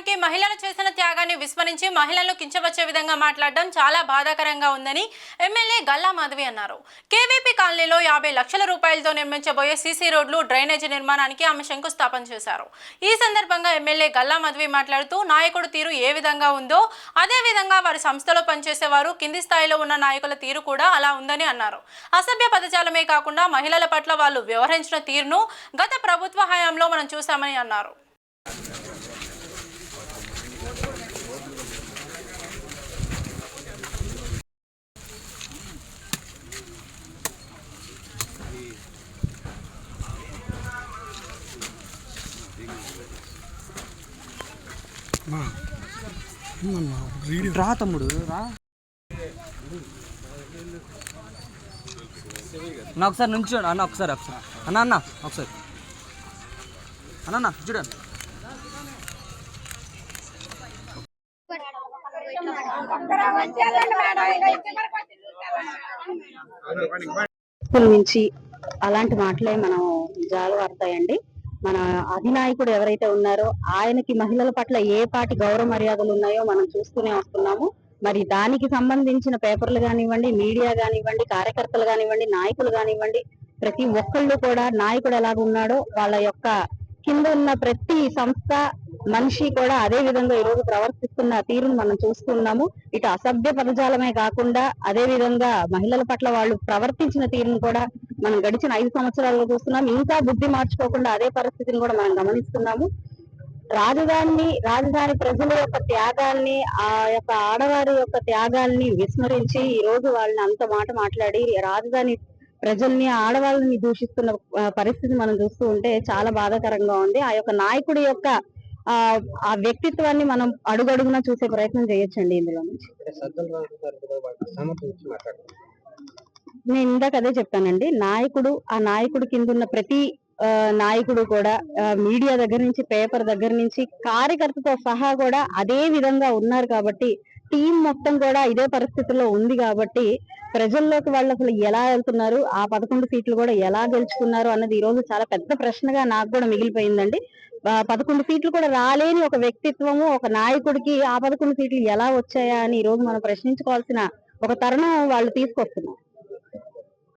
నిమిషానికి మహిళలు చేసిన త్యాగాన్ని విస్మరించి మహిళలను కించవచ్చే విధంగా మాట్లాడడం చాలా బాధాకరంగా ఉందని ఎమ్మెల్యే గల్లా మాధవి అన్నారు. కేవీపీ కాలనీలో 50 లక్షల రూపాయలతో నిర్మించబోయే సీసీ రోడ్లు డ్రైనేజీ నిర్మాణానికి ఆమె శంకుస్థాపన చేశారు. ఈ సందర్భంగా ఎమ్మెల్యే గల్లా మాధవి మాట్లాడుతూ నాయకుడు తీరు ఏ విధంగా ఉందో అదే విధంగా వారి సంస్థలో పనిచేసేవారు కింది స్థాయిలో ఉన్న నాయకుల తీరు కూడా అలా ఉందని అన్నారు. అసభ్య పదజాలమే కాకుండా మహిళల పట్ల వాళ్ళు వ్యవహరించిన తీరును గత ప్రభుత్వ హయాంలో మనం చూశామని అన్నారు. రా తమ్ముడు రా అన్న ఒకసారి నుంచి అన్న ఒకసారి అన్న అన్న ఒకసారి అన్న చూడండి. నుంచి అలాంటి మాటలే మనం జాలువారుతాయండి. మన అధినాయకుడు ఎవరైతే ఉన్నారో ఆయనకి మహిళల పట్ల ఏ పాటి గౌరవ మర్యాదలు ఉన్నాయో మనం చూస్తూనే వస్తున్నాము. మరి దానికి సంబంధించిన పేపర్లు కానివ్వండి, మీడియా కానివ్వండి, కార్యకర్తలు కానివ్వండి, నాయకులు కానివ్వండి, ప్రతి ఒక్కళ్ళు కూడా నాయకుడు ఎలాగ ఉన్నాడో వాళ్ళ యొక్క కింద ఉన్న ప్రతి సంస్థ మనిషి కూడా అదే విధంగా ఈ రోజు ప్రవర్తిస్తున్న తీరును మనం చూస్తున్నాము. ఇటు అసభ్య పదజాలమే కాకుండా అదే విధంగా మహిళల పట్ల వాళ్ళు ప్రవర్తించిన తీరును కూడా మనం గడిచిన 5 సంవత్సరాల్లో చూస్తున్నాం. ఇంకా బుద్ధి మార్చుకోకుండా అదే పరిస్థితిని కూడా మనం గమనిస్తున్నాము. రాజధాని ప్రజల యొక్క త్యాగాన్ని, ఆ యొక్క ఆడవారి యొక్క త్యాగాల్ని విస్మరించి ఈ రోజు వాళ్ళని అంత మాట మాట్లాడి రాజధాని ప్రజల్ని, ఆడవాళ్ళని దూషిస్తున్న పరిస్థితి మనం చూస్తూ ఉంటే చాలా బాధాకరంగా ఉంది. ఆ యొక్క నాయకుడి యొక్క ఆ వ్యక్తిత్వాన్ని మనం అడుగడుగునా చూసే ప్రయత్నం చేయొచ్చండి. ఇందులో నుంచి నేను ఇందాక అదే చెప్పానండి. ఆ నాయకుడు కింద ఉన్న ప్రతి నాయకుడు కూడా మీడియా దగ్గర నుంచి, పేపర్ దగ్గర నుంచి, కార్యకర్తతో సహా కూడా అదే విధంగా ఉన్నారు కాబట్టి, టీం మొత్తం కూడా ఇదే పరిస్థితుల్లో ఉంది కాబట్టి ప్రజల్లోకి వాళ్ళు అసలు ఎలా వెళ్తున్నారు, ఆ 11 సీట్లు కూడా ఎలా గెలుచుకున్నారు అన్నది ఈ రోజు చాలా పెద్ద ప్రశ్నగా నాకు కూడా మిగిలిపోయిందండి. 11 సీట్లు కూడా రాలేని ఒక వ్యక్తిత్వము ఒక నాయకుడికి ఆ 11 సీట్లు ఎలా వచ్చాయా అని ఈ రోజు మనం ప్రశ్నించుకోవాల్సిన ఒక తరుణం వాళ్ళు తీసుకొస్తున్నారు.